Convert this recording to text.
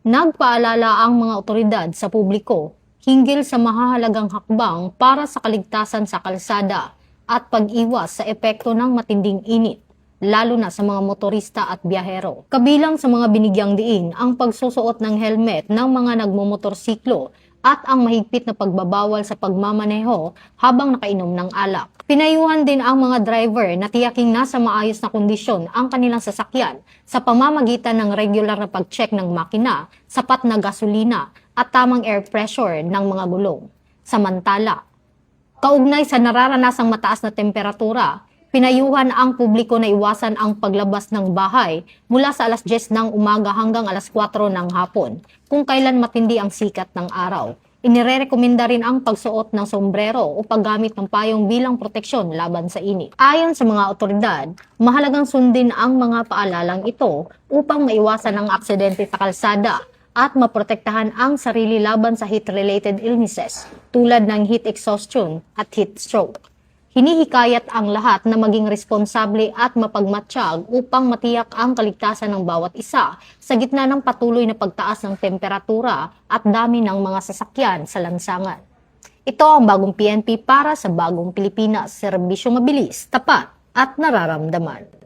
Nagpaalala ang mga otoridad sa publiko hinggil sa mahahalagang hakbang para sa kaligtasan sa kalsada at pag-iwas sa epekto ng matinding init, lalo na sa mga motorista at biyahero. Kabilang sa mga binigyang diin ang pagsusuot ng helmet ng mga nagmumotorsiklo at ang mahigpit na pagbabawal sa pagmamaneho habang nakainom ng alak. Pinayuhan din ang mga driver na tiyaking nasa maayos na kondisyon ang kanilang sasakyan sa pamamagitan ng regular na pag-check ng makina, sapat na gasolina at tamang air pressure ng mga gulong. Samantala, kaugnay sa nararanasang mataas na temperatura, pinayuhan ang publiko na iwasan ang paglabas ng bahay mula sa alas 10 ng umaga hanggang alas 4 ng hapon kung kailan matindi ang sikat ng araw. Inirerekomenda rin ang pagsuot ng sombrero o paggamit ng payong bilang proteksyon laban sa init. Ayon sa mga otoridad, mahalagang sundin ang mga paalalang ito upang maiwasan ang aksidente sa kalsada at maprotektahan ang sarili laban sa heat-related illnesses tulad ng heat exhaustion at heat stroke. Hinihikayat ang lahat na maging responsable at mapagmatsyag upang matiyak ang kaligtasan ng bawat isa sa gitna ng patuloy na pagtaas ng temperatura at dami ng mga sasakyan sa lansangan. Ito ang bagong PNP para sa bagong Pilipinas, serbisyong mabilis, tapat at nararamdaman.